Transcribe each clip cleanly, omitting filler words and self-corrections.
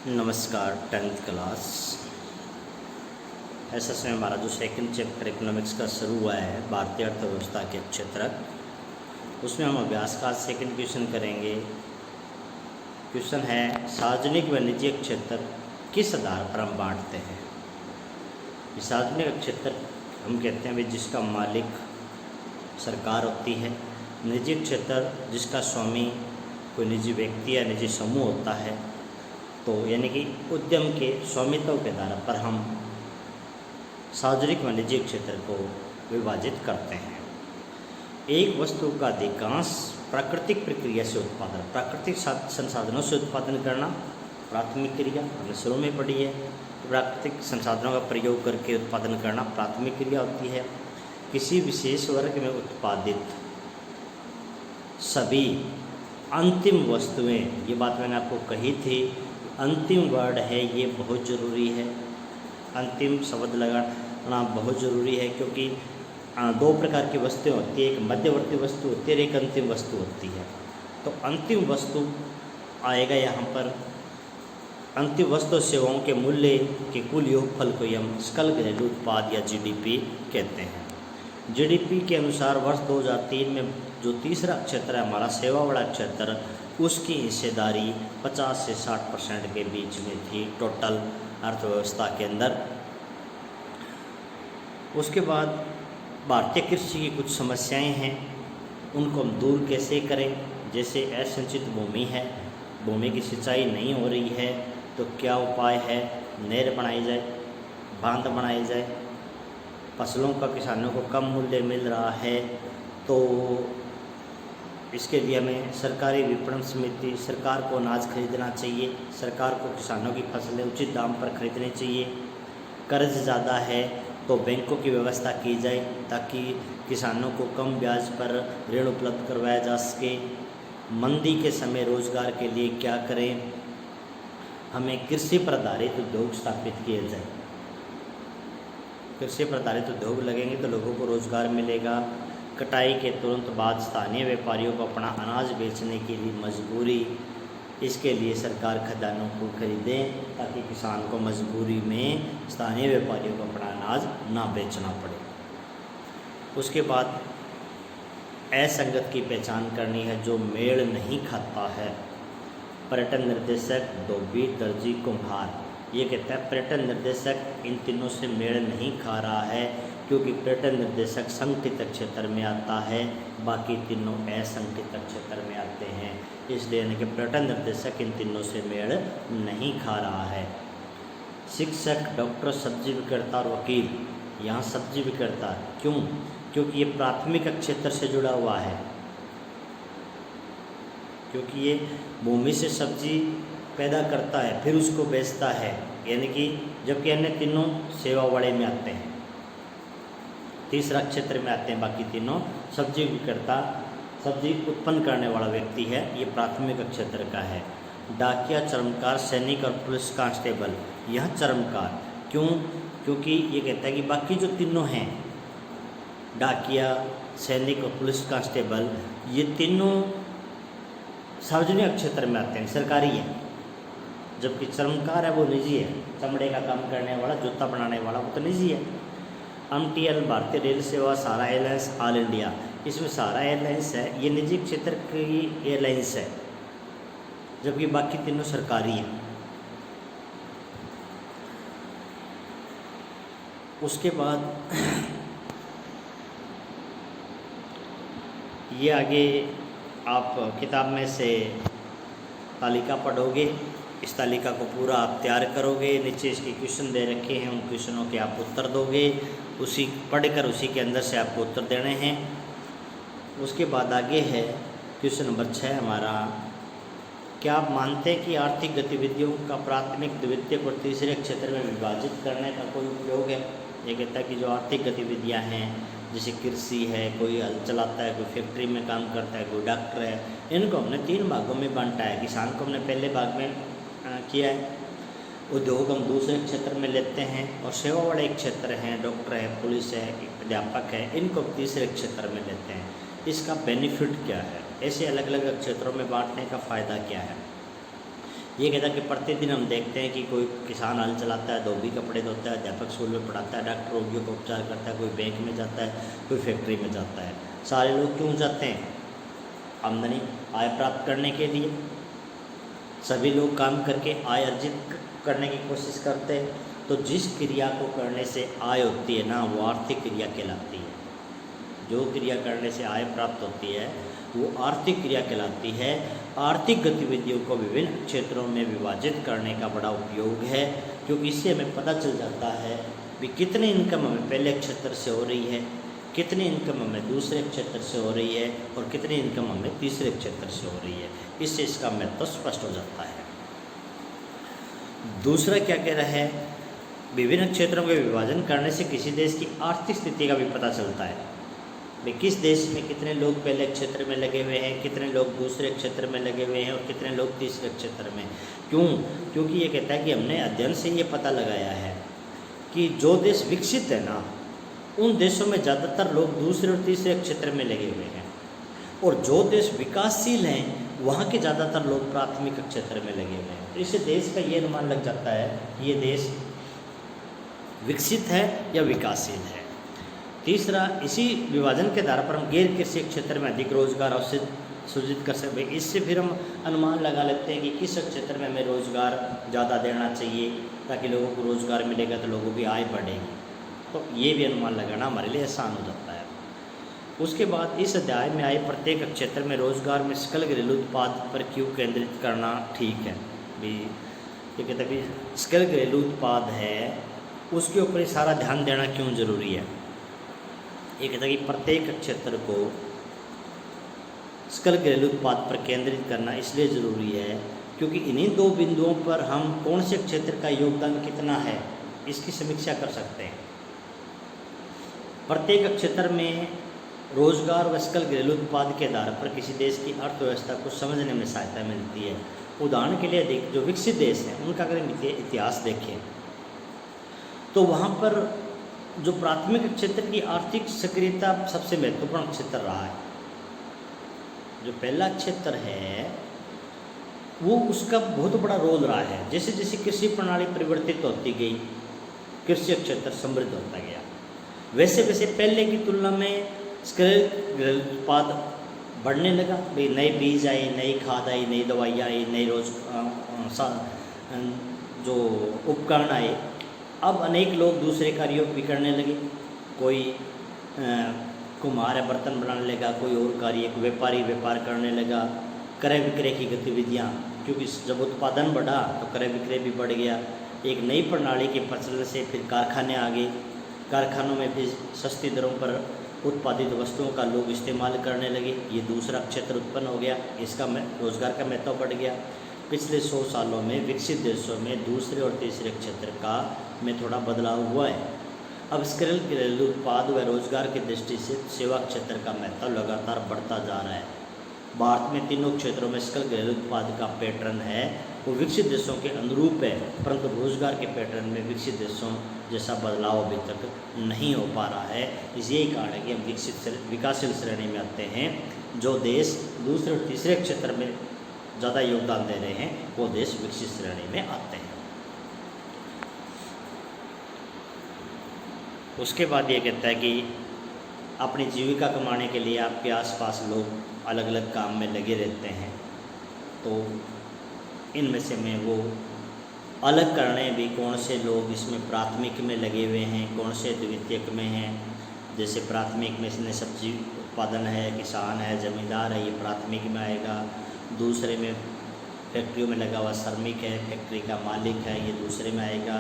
नमस्कार। 10th class SS में हमारा जो सेकंड चैप्टर इकोनॉमिक्स का शुरू हुआ है भारतीय अर्थव्यवस्था के क्षेत्रक, उसमें हम अभ्यास का सेकंड क्वेश्चन करेंगे। क्वेश्चन है सार्वजनिक व निजी क्षेत्र किस आधार पर हम बांटते हैं। सार्वजनिक क्षेत्र हम कहते हैं जिसका मालिक सरकार होती है, निजी क्षेत्र जिसका स्वामी कोई निजी व्यक्ति या निजी समूह होता है। तो यानी कि उद्यम के स्वामित्व के आधार पर हम सार्वजनिक व निजी क्षेत्र को विभाजित करते हैं। एक वस्तु का अधिकांश प्राकृतिक प्रक्रिया से उत्पादन, प्राकृतिक संसाधनों से उत्पादन करना प्राथमिक क्रिया हमने शुरू में पढ़ी है। प्राकृतिक संसाधनों का प्रयोग करके उत्पादन करना प्राथमिक क्रिया होती है। किसी विशेष वर्ग में उत्पादित सभी अंतिम वस्तुएं, ये बात मैंने आपको कही थी, अंतिम वर्ड है ये बहुत ज़रूरी है। अंतिम शब्द लगाना बहुत ज़रूरी है क्योंकि दो प्रकार की वस्तुएं होती है, एक मध्यवर्ती वस्तु होती है, एक अंतिम वस्तु होती है। तो अंतिम वस्तु आएगा यहाँ पर। अंतिम वस्तु सेवाओं के मूल्य के कुल योगफल को हम सकल घरेलू उत्पाद या जीडीपी कहते हैं। जीडीपी के अनुसार वर्ष 2003 में जो तीसरा क्षेत्र है हमारा सेवा वाला क्षेत्र, उसकी हिस्सेदारी 50 से 60% के बीच में थी टोटल अर्थव्यवस्था के अंदर। उसके बाद भारतीय कृषि की कुछ समस्याएं हैं, उनको हम दूर कैसे करें। जैसे असंचित भूमि है, भूमि की सिंचाई नहीं हो रही है, तो क्या उपाय है। नहर बनाई जाए, बांध बनाई जाए। फसलों का किसानों को कम मूल्य मिल रहा है, तो इसके लिए हमें सरकारी विपणन समिति, सरकार को अनाज खरीदना चाहिए, सरकार को किसानों की फसलें उचित दाम पर खरीदनी चाहिए। कर्ज ज़्यादा है तो बैंकों की व्यवस्था की जाए ताकि किसानों को कम ब्याज पर ऋण उपलब्ध करवाया जा सके। मंदी के समय रोजगार के लिए क्या करें, हमें कृषि पर आधारित उद्योग स्थापित किए जाए। कृषि पर आधारित उद्योग लगेंगे तो लोगों को रोजगार मिलेगा। कटाई के तुरंत बाद स्थानीय व्यापारियों को अपना अनाज बेचने के लिए मजबूरी, इसके लिए सरकार खदानों को खरीदें ताकि किसान को मजबूरी में स्थानीय व्यापारियों को अपना अनाज ना बेचना पड़े। उसके बाद असंगत की पहचान करनी है, जो मेल नहीं खाता है। पर्यटन निर्देशक, धोबी, दर्जी, कुम्हार, ये कहता है पर्यटन निर्देशक इन तीनों से मेल नहीं खा रहा है क्योंकि पर्यटन निर्देशक संगठित क्षेत्र में आता है, बाकी तीनों असंगठित क्षेत्र में आते हैं। इसलिए यानी कि पर्यटन निर्देशक इन तीनों से मेल नहीं खा रहा है। शिक्षक, डॉक्टर, सब्जी विक्रेता और वकील, यहाँ सब्जी विक्रेता क्यों? क्योंकि ये प्राथमिक क्षेत्र से जुड़ा हुआ है, क्योंकि ये भूमि से सब्जी पैदा करता है फिर उसको बेचता है, यानी कि जबकि अन्य तीनों सेवा वाले में आते हैं, तीसरा क्षेत्र में आते हैं। बाकी तीनों सब्जी विक्रेता, सब्जी उत्पन्न करने वाला व्यक्ति है, ये प्राथमिक क्षेत्र का है। डाकिया, चर्मकार, सैनिक और पुलिस कांस्टेबल, यह चर्मकार क्यों? क्योंकि ये कहता है कि बाकी जो तीनों हैं, डाकिया, सैनिक और पुलिस कांस्टेबल, ये तीनों सार्वजनिक क्षेत्र में आते हैं, सरकारी है। जबकि चर्मकार है वो निजी है, चमड़े का काम करने वाला, जूता बनाने वाला, वो तो निजी है। MTL भारतीय रेल सेवा, सहारा एयरलाइंस, ऑल इंडिया, इसमें सहारा एयरलाइंस है, ये निजी क्षेत्र की एयरलाइंस है, जबकि बाकी तीनों सरकारी हैं। उसके बाद ये आगे आप किताब में से तालिका पढ़ोगे, इस तालिका को पूरा आप तैयार करोगे। नीचे इसके क्वेश्चन दे रखे हैं, उन क्वेश्चनों के आप उत्तर दोगे, उसी पढ़कर उसी के अंदर से आपको उत्तर देने हैं। उसके बाद आगे है क्वेश्चन नंबर 6 हमारा, क्या आप मानते हैं कि आर्थिक गतिविधियों का प्राथमिक, द्वितीयक और तीसरे क्षेत्र में विभाजित करने का कोई उपयोग है। ये कहता है कि जो आर्थिक गतिविधियाँ हैं, जैसे कृषि है, कोई हल चलाता है, कोई फैक्ट्री में काम करता है, कोई डॉक्टर है, इनको हमने 3 भागों में बांटा है। किसान को हमने पहले भाग में किया है, उद्योग हम दूसरे क्षेत्र में लेते हैं, और सेवा वाले एक क्षेत्र हैं, डॉक्टर है, पुलिस है, अध्यापक है, इनको तीसरे क्षेत्र में लेते हैं। इसका बेनिफिट क्या है, ऐसे अलग अलग क्षेत्रों में बांटने का फ़ायदा क्या है। ये कहता है कि प्रतिदिन हम देखते हैं कि कोई किसान हल चलाता है, धोबी कपड़े धोता है, अध्यापक स्कूल में पढ़ाता है, डॉक्टर रोगियों का उपचार करता है, कोई बैंक में जाता है, कोई फैक्ट्री में जाता है। सारे लोग क्यों जाते हैं? आमदनी, आय प्राप्त करने के लिए। सभी लोग काम करके आय अर्जित करने की कोशिश करते हैं। तो जिस क्रिया को करने से आय होती है ना, वो आर्थिक क्रिया कहलाती है। जो क्रिया करने से आय प्राप्त होती है वो आर्थिक क्रिया कहलाती है। आर्थिक गतिविधियों को विभिन्न क्षेत्रों में विभाजित करने का बड़ा उपयोग है, क्योंकि इससे हमें पता चल जाता है कि कितनी इनकम हमें पहले क्षेत्र से हो रही है, कितनी इनकम हमें दूसरे क्षेत्र से हो रही है और कितनी इनकम हमें तीसरे क्षेत्र से हो रही है। इससे इसका महत्व स्पष्ट हो जाता है। दूसरा क्या कह रहा है? विभिन्न क्षेत्रों के विभाजन करने से किसी देश की आर्थिक स्थिति का भी पता चलता है। भाई किस देश में कितने लोग पहले क्षेत्र में लगे हुए हैं, कितने लोग दूसरे क्षेत्र में लगे हुए हैं और कितने लोग तीसरे क्षेत्र में। क्यों? क्योंकि ये कहता है कि हमने अध्ययन से ये पता लगाया है कि जो देश विकसित है ना, उन देशों में ज़्यादातर लोग दूसरे और तीसरे क्षेत्र में लगे हुए हैं, और जो देश विकासशील हैं वहाँ के ज़्यादातर लोग प्राथमिक क्षेत्र में लगे हुए हैं। तो इससे देश का ये अनुमान लग जाता है कि ये देश विकसित है या विकासशील है। तीसरा, इसी विभाजन के आधार पर हम गैर कृषि क्षेत्र में अधिक रोजगार अवसर सृजित कर सकते हैं। इससे फिर हम अनुमान लगा लेते हैं कि किस क्षेत्र में हमें रोजगार ज़्यादा देना चाहिए, ताकि लोगों को रोजगार मिलेगा तो लोगों की आय बढ़ेगी। तो ये भी अनुमान लगाना हमारे लिए आसान हो जाता है। उसके बाद इस अध्याय में आए प्रत्येक क्षेत्र में रोजगार में सकल घरेलू उत्पाद पर क्यों केंद्रित करना ठीक है। भी ये कहते हैं कि सकल घरेलू उत्पाद है, उसके ऊपर ही सारा ध्यान देना क्यों जरूरी है। ये कहता है कि प्रत्येक क्षेत्र को सकल घरेलू उत्पाद पर केंद्रित करना इसलिए ज़रूरी है क्योंकि इन्हीं दो बिंदुओं पर हम कौन से क्षेत्र का योगदान कितना है इसकी समीक्षा कर सकते हैं। प्रत्येक क्षेत्र में रोजगार व सकल घरेलू उत्पाद के आधार पर किसी देश की अर्थव्यवस्था को समझने में सहायता मिलती है। उदाहरण के लिए जो विकसित देश हैं उनका अगर इतिहास देखें तो वहाँ पर जो प्राथमिक क्षेत्र की आर्थिक सक्रियता सबसे महत्वपूर्ण क्षेत्र रहा है। जो पहला क्षेत्र है वो उसका बहुत बड़ा रोल रहा है। जैसे जैसे कृषि प्रणाली परिवर्तित होती गई, कृषि क्षेत्र समृद्ध होता गया, वैसे वैसे पहले की तुलना में सकल उत्पाद बढ़ने लगा। भाई नए बीज आए, नई खाद आई, नई दवाइयाँ आई, नई जो उपकरण आए। अब अनेक लोग दूसरे कार्यों भी करने लगे। कोई कुम्हार है, बर्तन बनाने लगा, कोई और कार्य, एक व्यापारी व्यापार करने लगा, क्रय विक्रय की गतिविधियाँ, क्योंकि जब उत्पादन बढ़ा तो क्रय विक्रय भी बढ़ गया। एक नई प्रणाली के प्रचलन से फिर कारखाने आ गए, कारखानों में भी सस्ती दरों पर उत्पादित वस्तुओं का लोग इस्तेमाल करने लगे। ये दूसरा क्षेत्र उत्पन्न हो गया, इसका रोजगार का महत्व बढ़ गया। पिछले 100 सालों में विकसित देशों में दूसरे और तीसरे क्षेत्र का में थोड़ा बदलाव हुआ है। अब सकल घरेलू उत्पाद व रोजगार की दृष्टि से सेवा क्षेत्र का महत्व लगातार बढ़ता जा रहा है। भारत में तीनों क्षेत्रों में सकल घरेलू उत्पाद का पैटर्न है वो विकसित देशों के अनुरूप है, परंतु रोजगार के पैटर्न में विकसित देशों जैसा बदलाव अभी तक नहीं हो पा रहा है। यही कारण है कि हम विकासशील श्रेणी में आते हैं। जो देश दूसरे और तीसरे क्षेत्र में ज़्यादा योगदान दे रहे हैं वो देश विकसित श्रेणी में आते हैं। उसके बाद ये कहता है कि अपनी जीविका कमाने के लिए आपके आसपास लोग अलग अलग काम में लगे रहते हैं, तो इनमें से मैं वो अलग करने भी कौन से लोग इसमें प्राथमिक में लगे हुए हैं, कौन से द्वितीयक में हैं। जैसे प्राथमिक में इसमें सब्जी उत्पादन है, किसान है, ज़मींदार है, ये प्राथमिक में आएगा। दूसरे में फैक्ट्रियों में लगा हुआ श्रमिक है, फैक्ट्री का मालिक है, ये दूसरे में आएगा।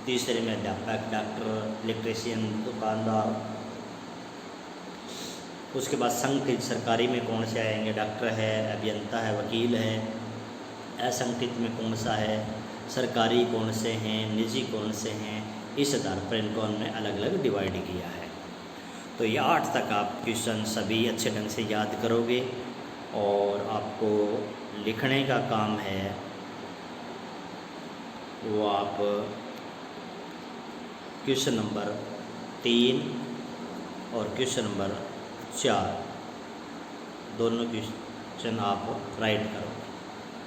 तीसरे में अध्यापक, डॉक्टर, इलेक्ट्रीशियन, दुकानदार। उसके बाद संगठित सरकारी में कौन से आएंगे, डॉक्टर है, अभियंता है, वकील है। असंगठित में कौन सा है, सरकारी कौन से हैं, निजी कौन से हैं। इस आधार पर इनको हमने अलग अलग डिवाइड किया है। तो ये 8 तक आप क्वेश्चन सभी अच्छे ढंग से याद करोगे और आपको लिखने का काम है वो आप क्वेश्चन नंबर 3 और क्वेश्चन नंबर 4 दोनों क्वेश्चन आप राइट करोगे।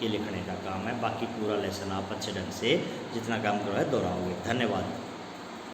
ये लिखने का काम है। बाकी पूरा लेसन आप अच्छे ढंग से जितना काम करो है दोहराओगे। धन्यवाद।